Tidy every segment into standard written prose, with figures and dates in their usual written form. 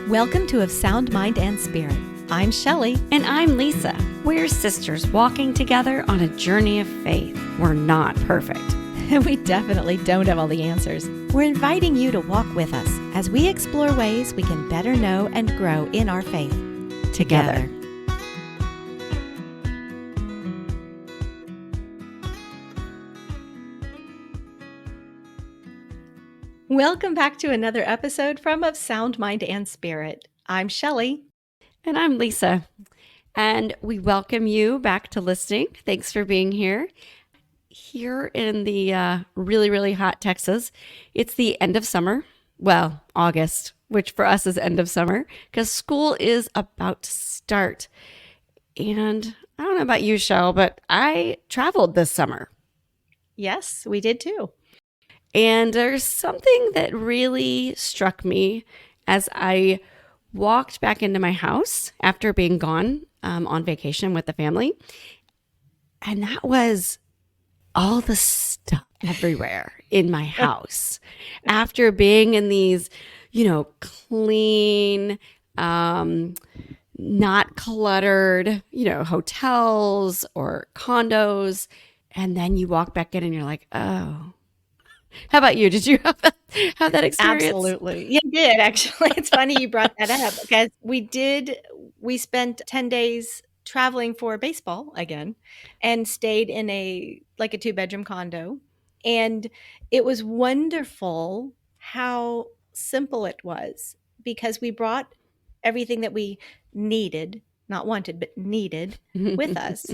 Welcome to Of Sound Mind and Spirit. I'm Shelly. And I'm Lisa. We're sisters walking together on a journey of faith. We're not perfect. And we definitely don't have all the answers. We're inviting you to walk with us as we explore ways we can better know and grow in our faith together. Welcome back to another episode from Of Sound Mind and Spirit. I'm Shelly. And I'm Lisa. And we welcome you back to listening. Thanks for being here. Here in the really, really hot Texas, it's the end of summer. Well, August, which for us is end of summer, because school is about to start. And I don't know about you, Shell, but I traveled this summer. Yes, we did too. And there's something that really struck me as I walked back into my house after being gone on vacation with the family. And that was all the stuff everywhere in my house. After being in these, clean, not cluttered, hotels or condos. And then you walk back in and you're like, oh. How about you? Did you have that experience? Absolutely. Yeah, I did, actually. It's funny you brought that up because we spent 10 days traveling for baseball again and stayed in a 2-bedroom condo. And it was wonderful how simple it was because we brought everything that we needed, not wanted, but needed with us.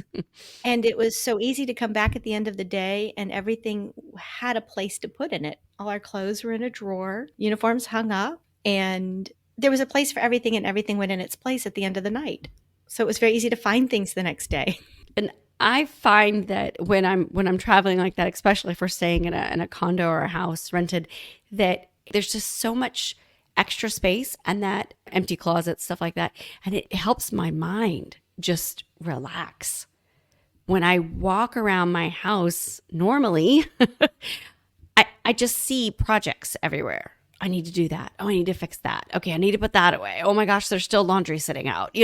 And it was so easy to come back at the end of the day and everything had a place to put in it. All our clothes were in a drawer, uniforms hung up, and there was a place for everything and everything went in its place at the end of the night. So it was very easy to find things the next day. And I find that when I'm traveling like that, especially if we're staying in a condo or a house rented, that there's just so much extra space and that empty closet, stuff like that. And it helps my mind just relax. When I walk around my house normally, I just see projects everywhere. I need to do that. Oh, I need to fix that. Okay, I need to put that away. Oh my gosh, there's still laundry sitting out.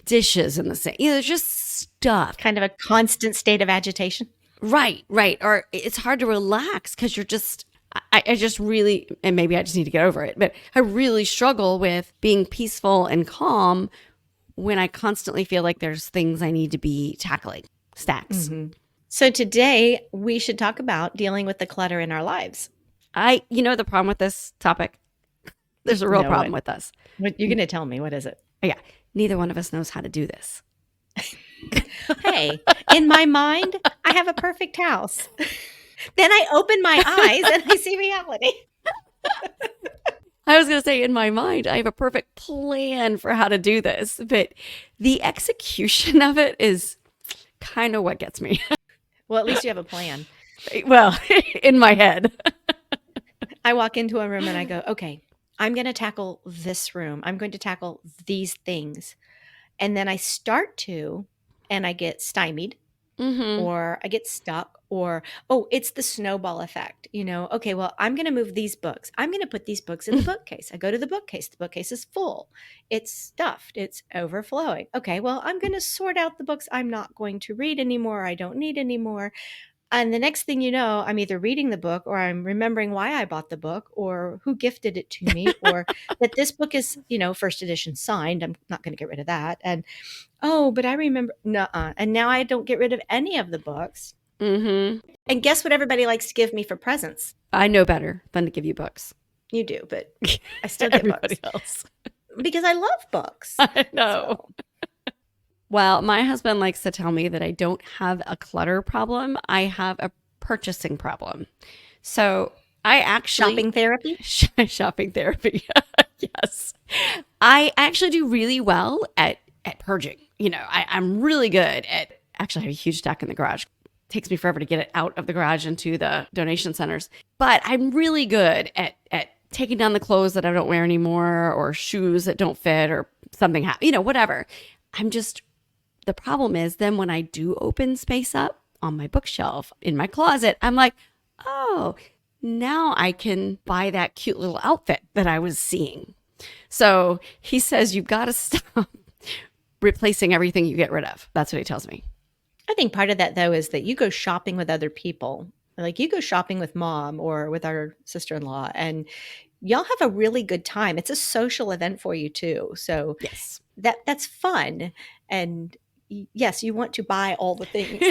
Dishes in the sink. There's just stuff. Kind of a constant state of agitation. Right. Or it's hard to relax because you're just, I just really, and maybe I just need to get over it, but I really struggle with being peaceful and calm when I constantly feel like there's things I need to be tackling. Stacks. Mm-hmm. So today we should talk about dealing with the clutter in our lives. The problem with this topic, there's a real problem with us. What you're going to tell me, what is it? Yeah. Neither one of us knows how to do this. Hey, in my mind, I have a perfect house. Then I open my eyes and I see reality. I was going to say, in my mind, I have a perfect plan for how to do this, but the execution of it is kind of what gets me. Well, at least you have a plan. Well, in my head. I walk into a room and I go, okay, I'm going to tackle this room. I'm going to tackle these things. And then I start to, and I get stymied. Mm-hmm. Or I get stuck, or, it's the snowball effect. Okay, well, I'm going to move these books. I'm going to put these books in the bookcase. I go to the bookcase. The bookcase is full. It's stuffed. It's overflowing. Okay, well, I'm going to sort out the books I'm not going to read anymore. I don't need anymore. And the next thing you know, I'm either reading the book or I'm remembering why I bought the book or who gifted it to me or that this book is, first edition signed. I'm not going to get rid of that. And, but I remember, nuh-uh. And now I don't get rid of any of the books. Mm-hmm. And guess what everybody likes to give me for presents? I know better than to give you books. You do, but I still get everybody books. Else. Because I love books. I know. So. Well, my husband likes to tell me that I don't have a clutter problem. I have a purchasing problem. So I actually... Shopping therapy? Shopping therapy. Yes. I actually do really well at purging. I'm really good at... Actually, I have a huge stack in the garage. It takes me forever to get it out of the garage into the donation centers. But I'm really good at taking down the clothes that I don't wear anymore or shoes that don't fit or something happen, whatever. The problem is then when I do open space up on my bookshelf in my closet, I'm like, oh, now I can buy that cute little outfit that I was seeing So he says, you've got to stop replacing everything you get rid of. That's what he tells me. I think part of that, though, is that you go shopping with other people. Like you go shopping with mom or with our sister-in-law, and y'all have a really good time. It's a social event for you too. So Yes. that's fun. And yes, you want to buy all the things.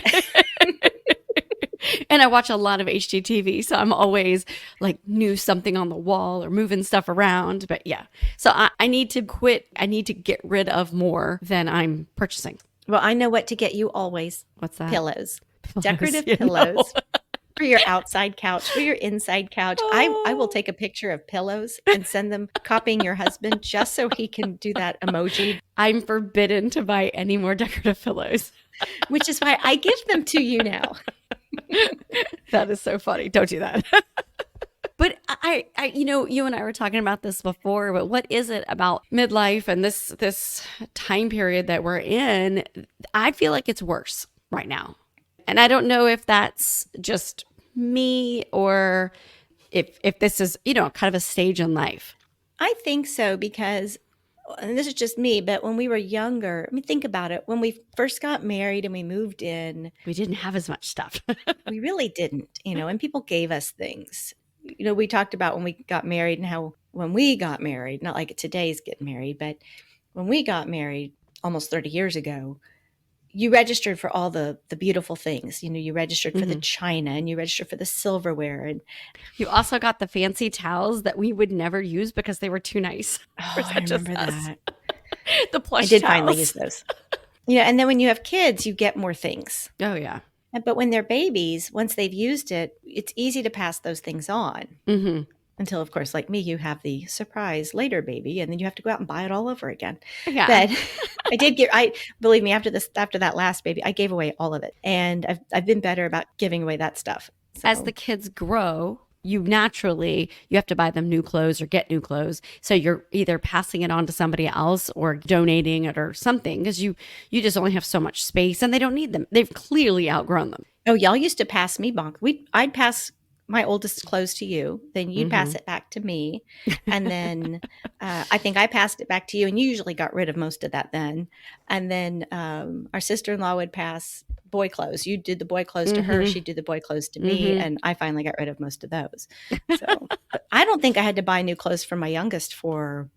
And I watch a lot of HGTV, so I'm always like new something on the wall or moving stuff around. But yeah, so I need to quit. I need to get rid of more than I'm purchasing. Well, I know what to get you always. What's that? Pillows. Pillows, Decorative you know. pillows for your outside couch, for your inside couch. I will take a picture of pillows and send them copying your husband just so he can do that emoji, I'm forbidden to buy any more decorative pillows. which is why I give them to you now. That is so funny. Don't do that. But you and I were talking about this before, but what is it about midlife and this time period that we're in? I feel like it's worse right now. And I don't know if that's just me or if this is, kind of a stage in life. I think so because, and this is just me, but when we were younger, I mean, think about it. When we first got married and we moved in, We didn't have as much stuff. we really didn't, and people gave us things. We talked about when we got married and how when we got married, not like today's getting married, but when we got married almost 30 years ago, you registered for all the beautiful things. You registered for the china and you registered for the silverware. And You also got the fancy towels that we would never use because they were too nice. Or is I that just remember us? that. The plush I did towels. finally use those. And then when you have kids, you get more things. Oh, yeah. But when they're babies, once they've used it, it's easy to pass those things on. Mm-hmm. Until, of course, like me, you have the surprise later baby, and then you have to go out and buy it all over again. Yeah. But I believe me, after that last baby, I gave away all of it, and I've been better about giving away that stuff. So. As the kids grow, you have to buy them new clothes or get new clothes. So you're either passing it on to somebody else or donating it or something because you just only have so much space and they don't need them. They've clearly outgrown them. Oh, y'all used to pass me bonk. I'd pass my oldest clothes to you, then you'd pass it back to me, and then I think I passed it back to you, and you usually got rid of most of that then. And then our sister-in-law would pass boy clothes. You did the boy clothes to her, she'd do the boy clothes to me, and I finally got rid of most of those. So but I don't think I had to buy new clothes for my youngest for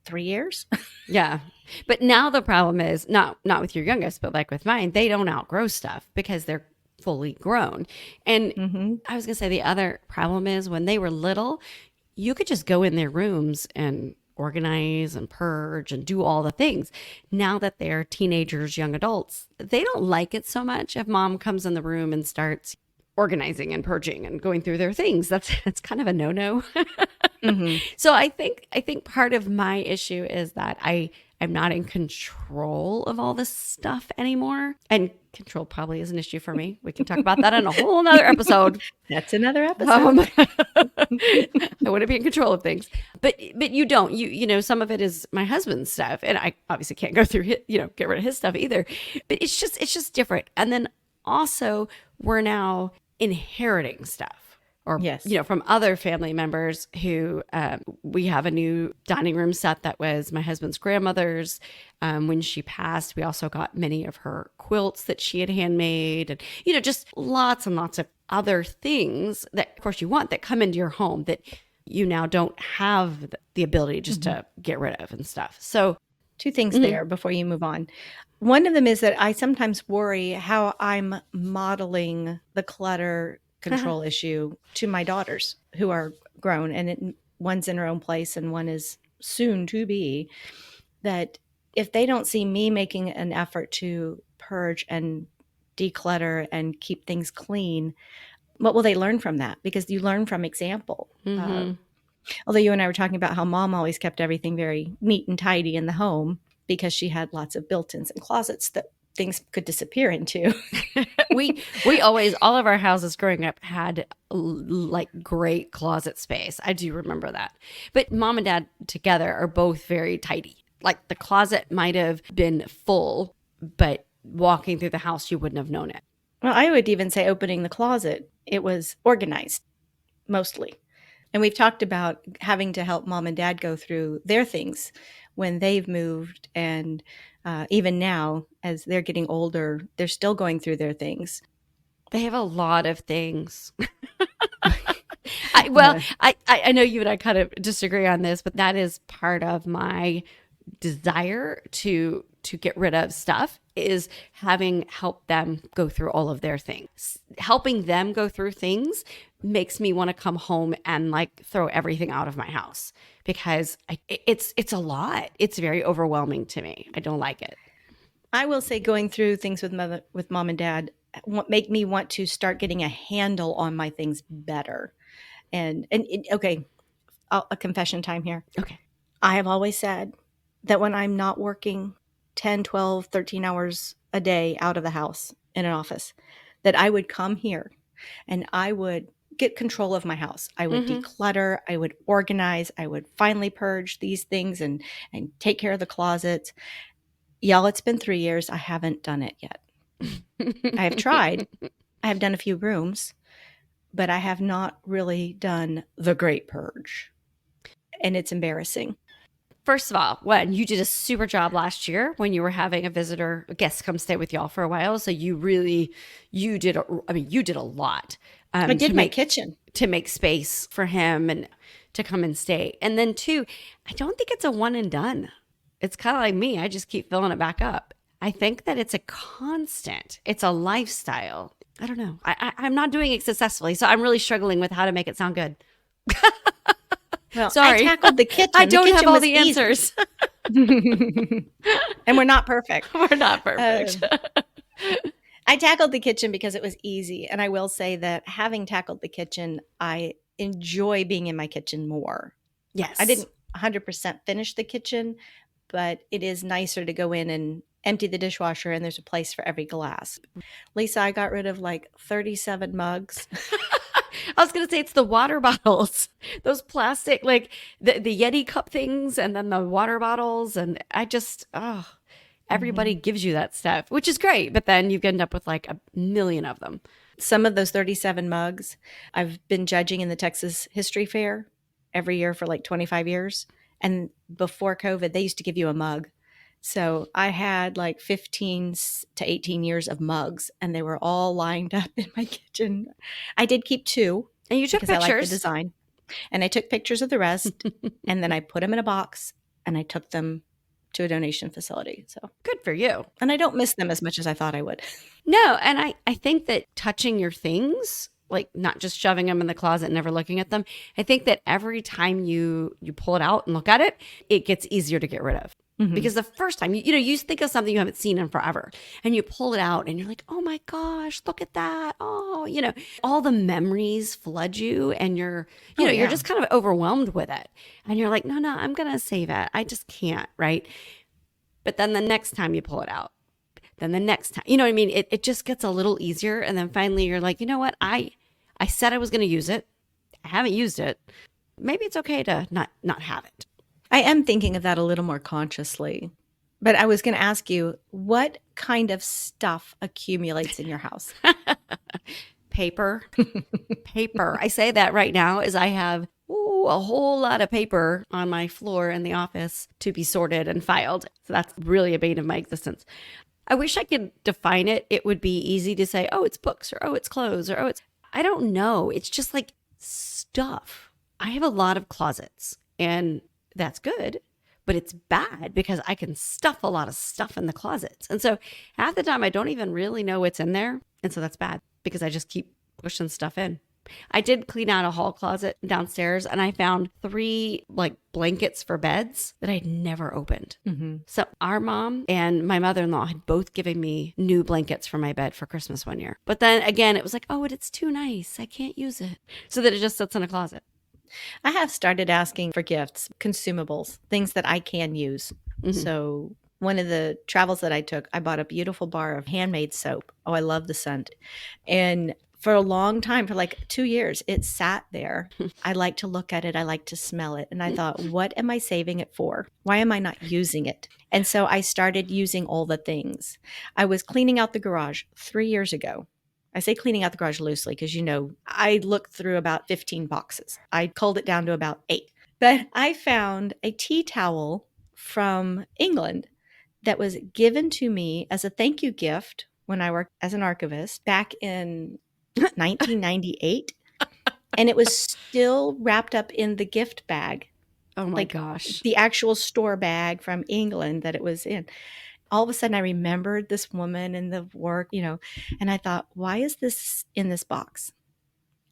3 years. Yeah. But now the problem is not with your youngest, but like with mine, they don't outgrow stuff because they're fully grown. And I was going to say the other problem is when they were little, you could just go in their rooms and organize and purge and do all the things. Now that they're teenagers, young adults, they don't like it so much if mom comes in the room and starts organizing and purging and going through their things. That's kind of a no-no. So I think part of my issue is that I'm not in control of all this stuff anymore. And control probably is an issue for me. We can talk about that in a whole nother episode. That's another episode. I want to be in control of things. But you don't. Some of it is my husband's stuff. And I obviously can't go through get rid of his stuff either. But it's just different. And then also we're now inheriting stuff. Or, Yes. From other family members who we have a new dining room set that was my husband's grandmother's. When she passed, we also got many of her quilts that she had handmade and, just lots and lots of other things that, of course, you want that come into your home that you now don't have the ability just to get rid of and stuff. So 2 things there before you move on. One of them is that I sometimes worry how I'm modeling the clutter control issue to my daughters who are grown, and one's in her own place and one is soon to be, that if they don't see me making an effort to purge and declutter and keep things clean, what will they learn from that? Because you learn from example. Although you and I were talking about how mom always kept everything very neat and tidy in the home because she had lots of built-ins and closets that things could disappear into. we always, all of our houses growing up had like great closet space. I do remember that. But mom and dad together are both very tidy. Like the closet might have been full, but walking through the house, you wouldn't have known it. Well, I would even say opening the closet, it was organized mostly. And we've talked about having to help mom and dad go through their things when they've moved. And even now, as they're getting older, they're still going through their things. They have a lot of things. I know you and I kind of disagree on this, but that is part of my desire to get rid of stuff is having help them go through all of their things. Helping them go through things makes me want to come home and like throw everything out of my house because it's a lot. It's very overwhelming to me. I don't like it. I will say going through things with mom and dad make me want to start getting a handle on my things better. Okay, a confession time here. Okay. I have always said that when I'm not working 10, 12, 13 hours a day out of the house in an office, that I would come here and I would get control of my house. I would declutter, I would organize, I would finally purge these things and take care of the closets. Y'all, it's been 3 years. I haven't done it yet. I have tried. I have done a few rooms, but I have not really done the great purge. And it's embarrassing. First of all, when you did a super job last year when you were having a guest come stay with y'all for a while. So you did a lot. I did my kitchen. To make space for him and to come and stay. And then two, I don't think it's a one and done. It's kind of like me. I just keep filling it back up. I think that it's a constant. It's a lifestyle. I don't know. I'm not doing it successfully. So I'm really struggling with how to make it sound good. Well, sorry. I tackled the kitchen. I don't have all the easy. answers. And we're not perfect. We're not perfect. I tackled the kitchen because it was easy. And I will say that having tackled the kitchen, I enjoy being in my kitchen more. Yes. I didn't 100% finish the kitchen, but it is nicer to go in and empty the dishwasher and there's a place for every glass. Lisa, I got rid of like 37 mugs. I was going to say it's the water bottles, those plastic, like the Yeti cup things, and then the water bottles. And everybody gives you that stuff, which is great. But then you end up with like a million of them. Some of those 37 mugs, I've been judging in the Texas History Fair every year for like 25 years. And before COVID, they used to give you a mug. So I had like 15 to 18 years of mugs and they were all lined up in my kitchen. I did keep 2. And you took because pictures. I like the design. And I took pictures of the rest and then I put them in a box and I took them to a donation facility. So good for you. And I don't miss them as much as I thought I would. No, and I think that touching your things, like not just shoving them in the closet and never looking at them, I think that every time you pull it out and look at it, it gets easier to get rid of. Because the first time, you think of something you haven't seen in forever and you pull it out and you're like, oh my gosh, look at that. Oh, all the memories flood you and you're just kind of overwhelmed with it. And you're like, no, I'm going to save it. I just can't. Right. But then the next time you pull it out, then the next time, you know what I mean? It just gets a little easier. And then finally you're like, you know what? I said I was going to use it. I haven't used it. Maybe it's okay to not have it. I am thinking of that a little more consciously. But I was going to ask you, what kind of stuff accumulates in your house? Paper. Paper. I say that right now as I have a whole lot of paper on my floor in the office to be sorted and filed. So that's really a bane of my existence. I wish I could define it. It would be easy to say, oh, it's books, or oh, it's clothes, or oh, it's... I don't know. It's just like stuff. I have a lot of closets and that's good, but it's bad because I can stuff a lot of stuff in the closets. And so half the time I don't even really know what's in there. And so that's bad because I just keep pushing stuff in. I did clean out a hall closet downstairs and I found 3 like blankets for beds that I'd never opened. So our mom and my mother-in-law had both given me new blankets for my bed for Christmas one year. But then again, it was like, oh, it's too nice. I can't use it. So that it just sits in a closet. I have started asking for gifts, consumables, things that I can use. So one of the travels that I took, I bought a beautiful bar of handmade soap. Oh, I love the scent. And for a long time, for like 2 years, it sat there. I like to look at it. I like to smell it. And I thought, what am I saving it for? Why am I not using it? And so I started using all the things. I was cleaning out the garage 3 years ago. I say cleaning out the garage loosely because, I looked through about 15 boxes. I culled it down to about 8. But I found a tea towel from England that was given to me as a thank you gift when I worked as an archivist back in 1998. And it was still wrapped up in the gift bag, Oh my like gosh. the actual store bag from England that it was in. All of a sudden, I remembered this woman and the work, and I thought, why is this in this box?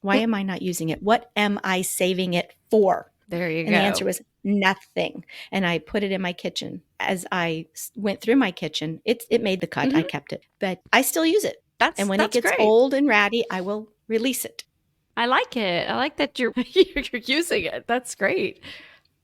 Why am I not using it? What am I saving it for? There you And the answer go. was nothing. And I put it in my kitchen. As I went through my kitchen, it made the cut. I Mhm. kept it, but I still use it. And when it That's gets great. old and ratty, I will release it. I like it. I like that you're you're using it. That's great.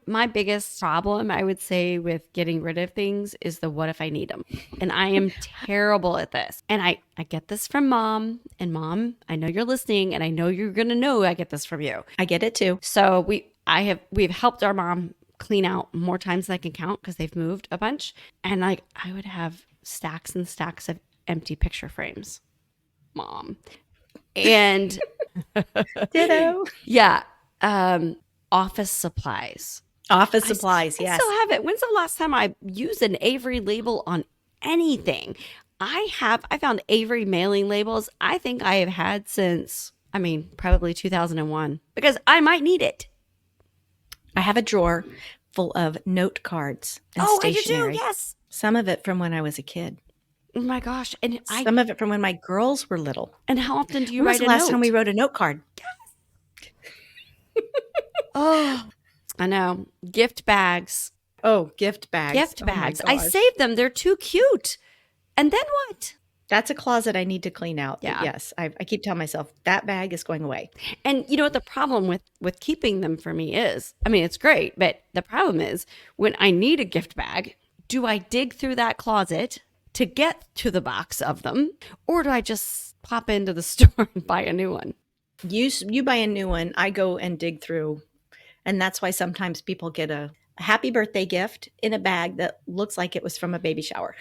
My biggest problem, I would say, with getting rid of things is the what if I need them. And I am terrible at this. And I get this from mom. And mom, I know you're listening and I know you're going to know I get this from you. I get it too. So we've helped our mom clean out more times than I can count because they've moved a bunch. And like I would have stacks and stacks of empty picture frames, mom. And Ditto. yeah, office supplies. Office supplies, I yes. still have it. When's the last time I used an Avery label on anything? I found Avery mailing labels. I think I have had since, probably 2001 because I might need it. I have a drawer full of note cards and Oh, stationery. I do too. Yes. Some of it from when I was a kid. Oh my gosh. And Some of it from when my girls were little. and how often do you When was write the a last note? time we wrote a note card? Oh, I know. Gift bags. Oh, gift bags. Gift Oh my bags. I gosh. saved them. They're too cute. And then what? That's a closet I need to clean out. But Yeah. yes, I keep telling myself that bag is going away. And you know what the problem with keeping them for me is? It's great, but the problem is when I need a gift bag, do I dig through that closet to get to the box of them, or do I just pop into the store and buy a new one? You buy a new one, I go and dig through. And that's why sometimes people get a happy birthday gift in a bag that looks like it was from a baby shower.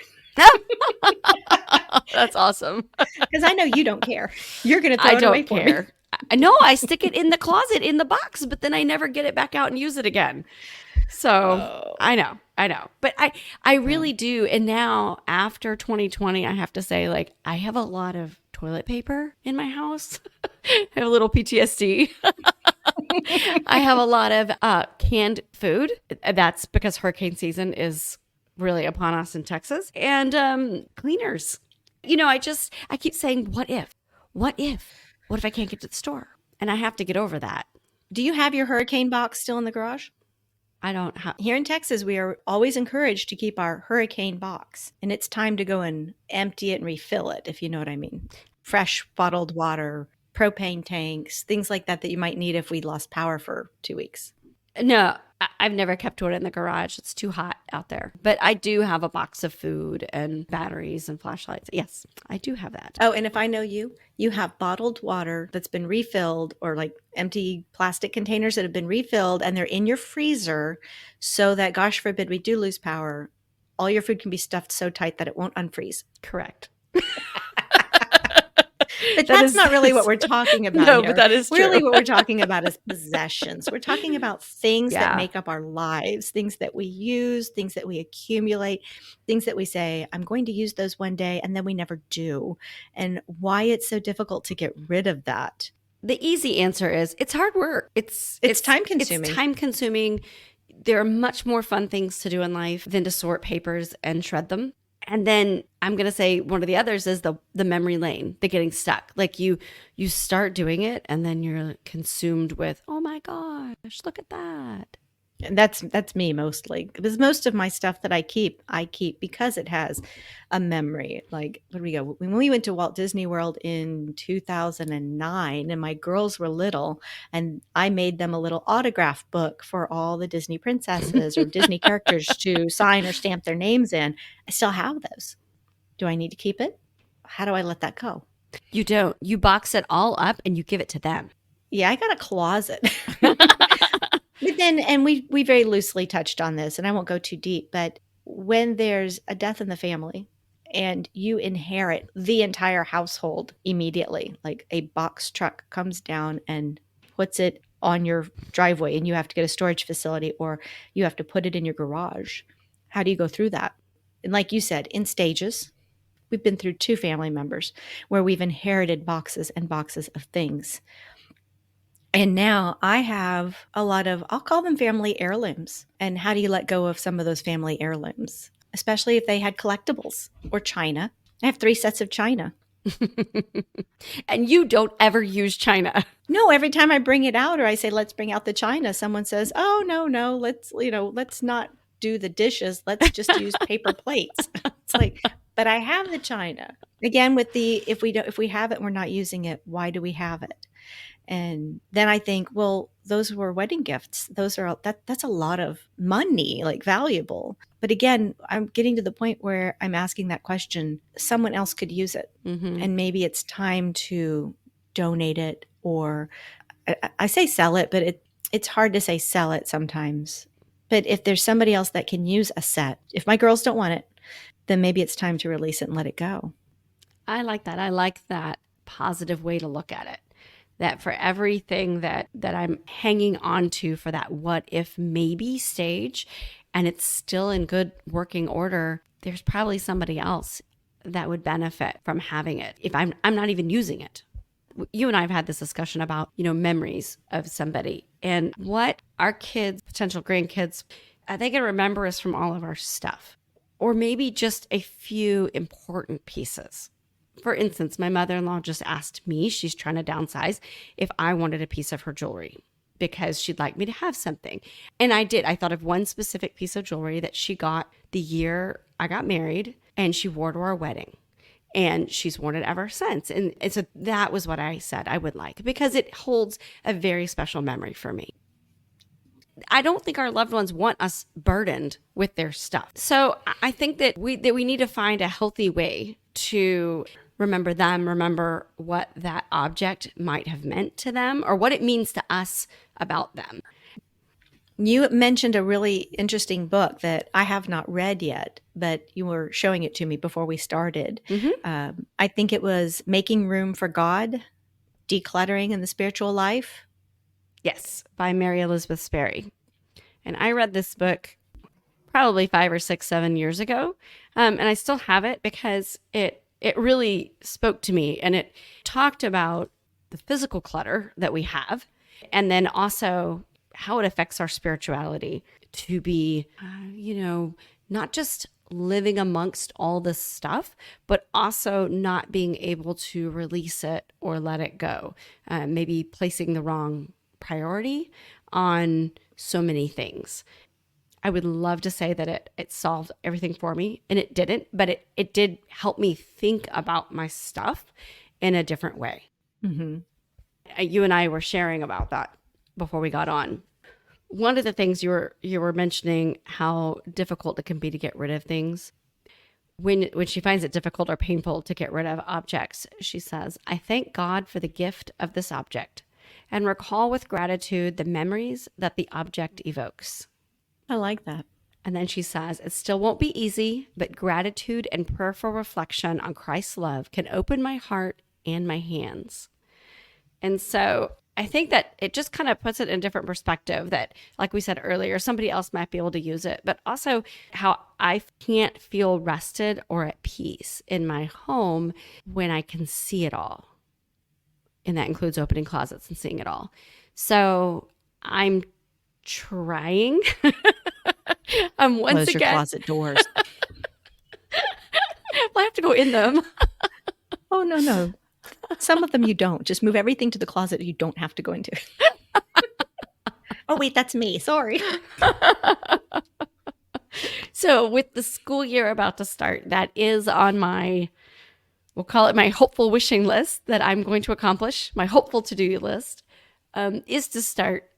That's awesome. Because I know you don't care. You're going to throw I it away don't for me. care. I know I stick it in the closet in the box, but then I never get it back out and use it again. So I know. But I really do. And now after 2020, I have to say, like, I have a lot of toilet paper in my house. I have a little PTSD. I have a lot of canned food. That's because hurricane season is really upon us in Texas. And cleaners. I keep saying, what if? What if? What if I can't get to the store? And I have to get over that. Do you have your hurricane box still in the garage? I don't have. Here in Texas, we are always encouraged to keep our hurricane box. And it's time to go and empty it and refill it, if you know what I mean. Fresh bottled water, propane tanks, things like that you might need if we lost power for 2 weeks. No, I've never kept one in the garage. It's too hot out there. But I do have a box of food and batteries and flashlights. Yes, I do have that. Oh, and if I know you have bottled water that's been refilled, or like empty plastic containers that have been refilled, and they're in your freezer so that, gosh forbid, we do lose power, all your food can be stuffed so tight that it won't unfreeze. Correct. But that's not really what we're talking about No, here. but that is true. Really what we're talking about is possessions. We're talking about things Yeah. that make up our lives, things that we use, things that we accumulate, things that we say, I'm going to use those one day, and then we never do. And why it's so difficult to get rid of that. The easy answer is it's hard work. It's time consuming. It's time consuming. There are much more fun things to do in life than to sort papers and shred them. And then I'm going to say one of the others is the memory lane, the getting stuck. Like you start doing it and then you're consumed with, oh my gosh, look at that. And that's me mostly, because most of my stuff that I keep because it has a memory. Like, where do we go? When we went to Walt Disney World in 2009, and my girls were little, and I made them a little autograph book for all the Disney princesses or Disney characters to sign or stamp their names in. I still have those. Do I need to keep it? How do I let that go? You don't. You box it all up and you give it to them. Yeah, I got a closet. But then, and we very loosely touched on this, and I won't go too deep, but when there's a death in the family and you inherit the entire household immediately. Like a box truck comes down and puts it on your driveway, and you have to get a storage facility or you have to put it in your garage. How do you go through that? And like you said, in stages. We've been through 2 family members where we've inherited boxes and boxes of things. And now I have a lot of, I'll call them family heirlooms. And how do you let go of some of those family heirlooms, especially if they had collectibles or china? I have 3 sets of china. And you don't ever use china. No, every time I bring it out or I say, let's bring out the china, someone says, oh, no, let's not do the dishes. Let's just use paper plates. It's like, but I have the china. Again, with the, if we have it, we're not using it. Why do we have it? And then I think, well, those were wedding gifts. That's a lot of money, like valuable. But again, I'm getting to the point where I'm asking that question. Someone else could use it. Mm-hmm. And maybe it's time to donate it, or I say sell it, but it's hard to say sell it sometimes. But if there's somebody else that can use a set, if my girls don't want it, then maybe it's time to release it and let it go. I like that. I like that positive way to look at it. That for everything that I'm hanging on to for that what if maybe stage, and it's still in good working order, there's probably somebody else that would benefit from having it if I'm not even using it. You and I have had this discussion about, memories of somebody and what our kids, potential grandkids, they can remember us from all of our stuff, or maybe just a few important pieces. For instance, my mother-in-law just asked me, she's trying to downsize, if I wanted a piece of her jewelry because she'd like me to have something. And I did. I thought of one specific piece of jewelry that she got the year I got married, and she wore to our wedding. And she's worn it ever since. And so that was what I said I would like, because it holds a very special memory for me. I don't think our loved ones want us burdened with their stuff. So I think that we need to find a healthy way to remember them, remember what that object might have meant to them or what it means to us about them. You mentioned a really interesting book that I have not read yet, but you were showing it to me before we started. Mm-hmm. I think it was Making Room for God, Decluttering in the Spiritual Life. Yes, by Mary Elizabeth Sperry. And I read this book probably 5 or 6, 7 years ago. And I still have it because it really spoke to me, and it talked about the physical clutter that we have, and then also how it affects our spirituality to be, not just living amongst all this stuff, but also not being able to release it or let it go. Maybe placing the wrong priority on so many things. I would love to say that it solved everything for me, and it didn't, but it did help me think about my stuff in a different way. Mm-hmm. You and I were sharing about that before we got on. One of the things you were mentioning how difficult it can be to get rid of things. When she finds it difficult or painful to get rid of objects, she says, "I thank God for the gift of this object and recall with gratitude the memories that the object evokes." I like that. And then she says, "It still won't be easy, but gratitude and prayerful reflection on Christ's love can open my heart and my hands." And so I think that it just kind of puts it in a different perspective that, like we said earlier, somebody else might be able to use it, but also how I can't feel rested or at peace in my home when I can see it all. And that includes opening closets and seeing it all. So I'm trying. Once Close again, your closet doors. I have to go in them. Oh, no. Some of them you don't. Just move everything to the closet you don't have to go into. Oh, wait, that's me. Sorry. So with the school year about to start, that is on my, we'll call it my hopeful wishing list that I'm going to accomplish. My hopeful to-do list is to start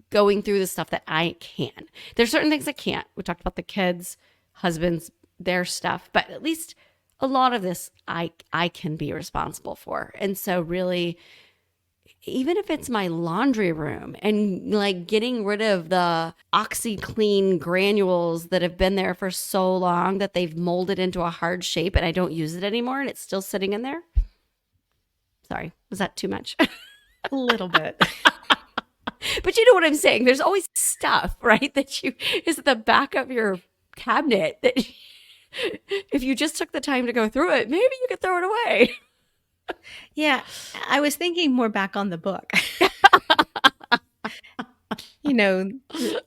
going through the stuff that I can. There's certain things I can't. We talked about the kids, husbands, their stuff, but at least a lot of this I can be responsible for. And so really even if it's my laundry room and like getting rid of the OxyClean granules that have been there for so long that they've molded into a hard shape and I don't use it anymore and it's still sitting in there. Sorry, was that too much? A little bit. But you know what I'm saying? There's always stuff, right? That you is at the back of your cabinet that if you just took the time to go through it, maybe you could throw it away. Yeah, I was thinking more back on the book. You know,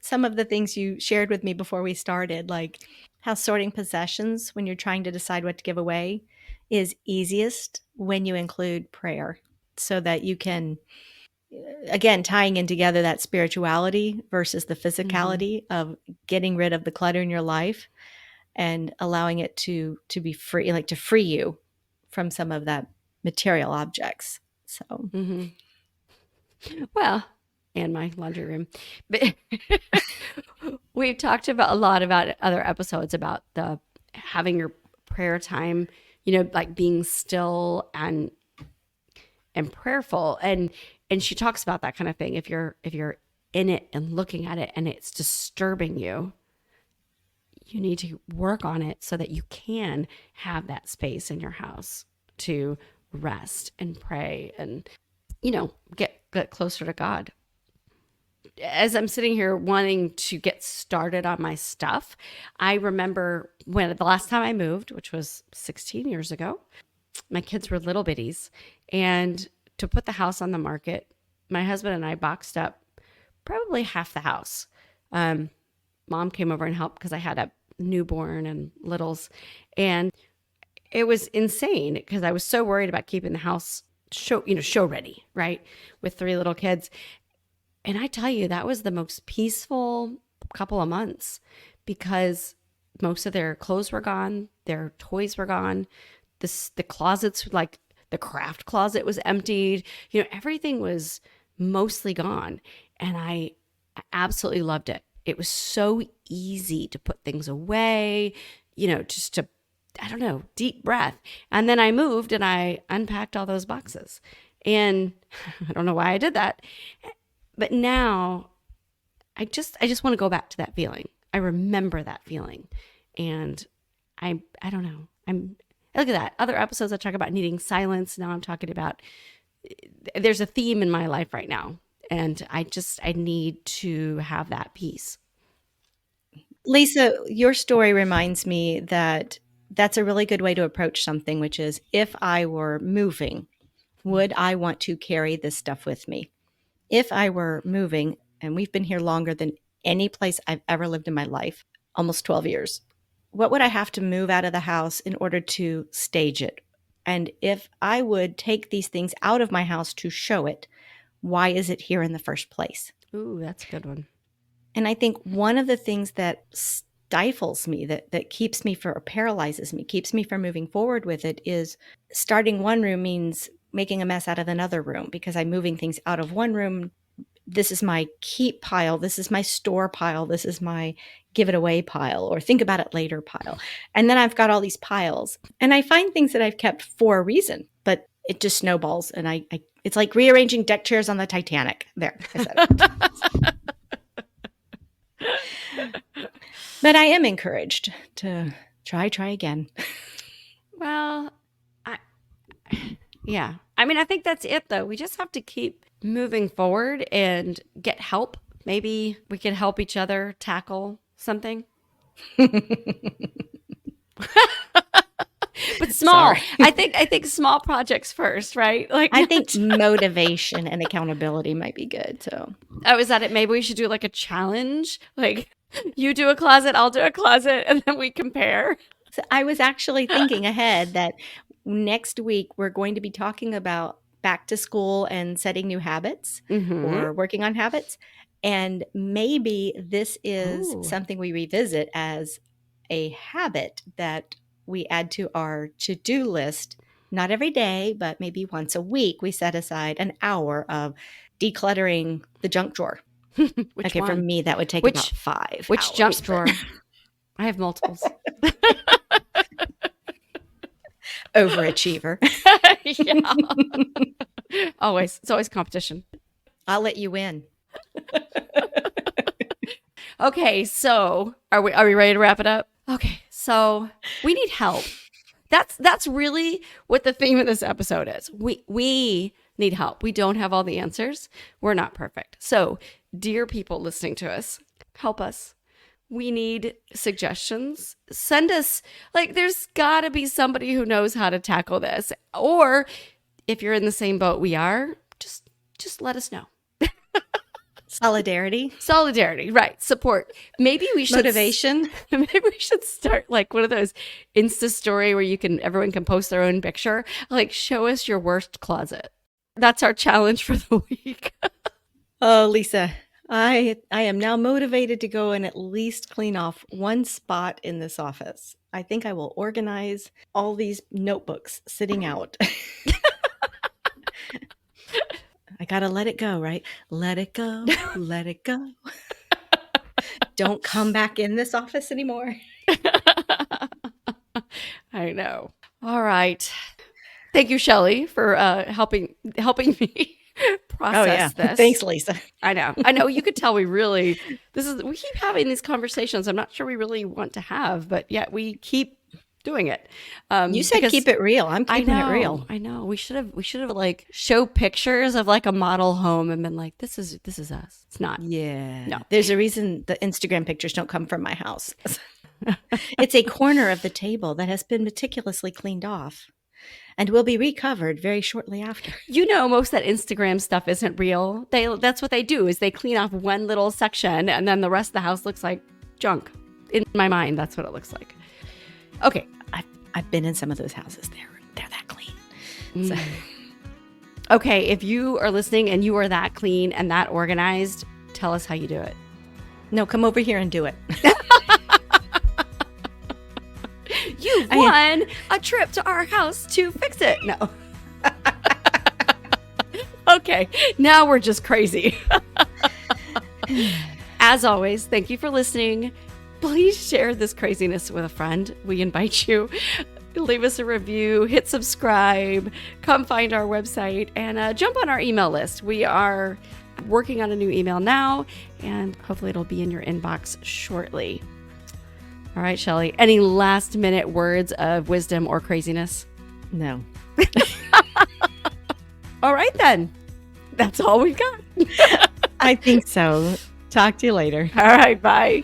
some of the things you shared with me before we started, like how sorting possessions when you're trying to decide what to give away is easiest when you include prayer so that you can, again, tying in together that spirituality versus the Mm-hmm. physicality of getting rid of the clutter in your life and allowing it to be free, like to free you from some of that material objects. So Mm-hmm. Well, and my laundry room. But we've talked about a lot about other episodes about the having your prayer time, like being still and prayerful. And she talks about that kind of thing. If you're in it and looking at it and it's disturbing you, you need to work on it so that you can have that space in your house to rest and pray and get closer to God. As I'm sitting here wanting to get started on my stuff, I remember when the last time I moved, which was 16 years ago, my kids were little bitties. And to put the house on the market, my husband and I boxed up probably half the house. Mom came over and helped because I had a newborn and littles. And it was insane because I was so worried about keeping the house show ready, right? With three little kids. And I tell you, that was the most peaceful couple of months because most of their clothes were gone, their toys were gone, the closets, like the craft closet was emptied. Everything was mostly gone. And I absolutely loved it. It was so easy to put things away, just to, I don't know, deep breath. And then I moved and I unpacked all those boxes. And I don't know why I did that. But now I just want to go back to that feeling. I remember that feeling. And I don't know. Look at that. Other episodes I talk about needing silence. Now I'm talking about there's a theme in my life right now. And I need to have that peace. Lisa, your story reminds me that that's a really good way to approach something, which is if I were moving, would I want to carry this stuff with me? If I were moving, and we've been here longer than any place I've ever lived in my life, almost 12 years, what would I have to move out of the house in order to stage it? And if I would take these things out of my house to show it, why is it here in the first place? Ooh, that's a good one. And I think one of the things that stifles me, that keeps me or paralyzes me, keeps me from moving forward with it is starting one room means making a mess out of another room because I'm moving things out of one room. This is my keep pile. This is my store pile. This is my give it away pile or think about it later pile. And then I've got all these piles and I find things that I've kept for a reason, but it just snowballs. And it's like rearranging deck chairs on the Titanic. There, I said it. But I am encouraged to try again. Well, I, yeah. I mean, I think that's it, though. We just have to keep moving forward and get help. Maybe we can help each other tackle something. But small. Sorry. I think small projects first, right? Like I think motivation and accountability might be good. So oh, is that it? Maybe we should do like a challenge. Like you do a closet, I'll do a closet, and then we compare. I was actually thinking ahead that next week we're going to be talking about back to school and setting new habits Mm-hmm. or working on habits. And maybe this is Oh. something we revisit as a habit that we add to our to-do list. Not every day, but maybe once a week, we set aside an hour of decluttering the junk drawer. Which Okay, for one? me, that would take about Which 5 which junk hours. But drawer? I have multiples. Overachiever. Yeah. Always. It's always competition. I'll let you win. Okay, so are we ready to wrap it up? Okay, so we need help. That's really what the theme of this episode is. We need help. We don't have all the answers. We're not perfect. So, dear people listening to us, help us. We need suggestions. Send us, like, there's got to be somebody who knows how to tackle this. Or if you're in the same boat we are, just let us know. Solidarity, right. Support. Maybe we should Motivation. Maybe we should start like one of those Insta story where everyone can post their own picture. Like, show us your worst closet. That's our challenge for the week. Oh, Lisa, I am now motivated to go and at least clean off one spot in this office. I think I will organize all these notebooks sitting out. I gotta let it go, right? Let it go. Let it go. Don't come back in this office anymore. I know. All right. Thank you, Shelly, for helping me process this. Thanks, Lisa. I know. You could tell we keep having these conversations I'm not sure we really want to have, but yet we keep doing it. You said keep it real. I'm keeping it real. I know. We should have like show pictures of like a model home and been like, this is us. It's not. Yeah. No. There's a reason the Instagram pictures don't come from my house. It's a corner of the table that has been meticulously cleaned off and will be recovered very shortly after. You know, most of that Instagram stuff isn't real. That's what they do is they clean off one little section and then the rest of the house looks like junk. In my mind, that's what it looks like. Okay. I've been in some of those houses. They're that clean. So. Okay, if you are listening and you are that clean and that organized, tell us how you do it. No, come over here and do it. You won a trip to our house to fix it. No. Okay, now we're just crazy. As always, thank you for listening. Please share this craziness with a friend. We invite you. Leave us a review, hit subscribe, come find our website, and jump on our email list. We are working on a new email now, and hopefully it'll be in your inbox shortly. All right, Shelly, any last minute words of wisdom or craziness? No. All right, then. That's all we've got. I think so. Talk to you later. All right, bye.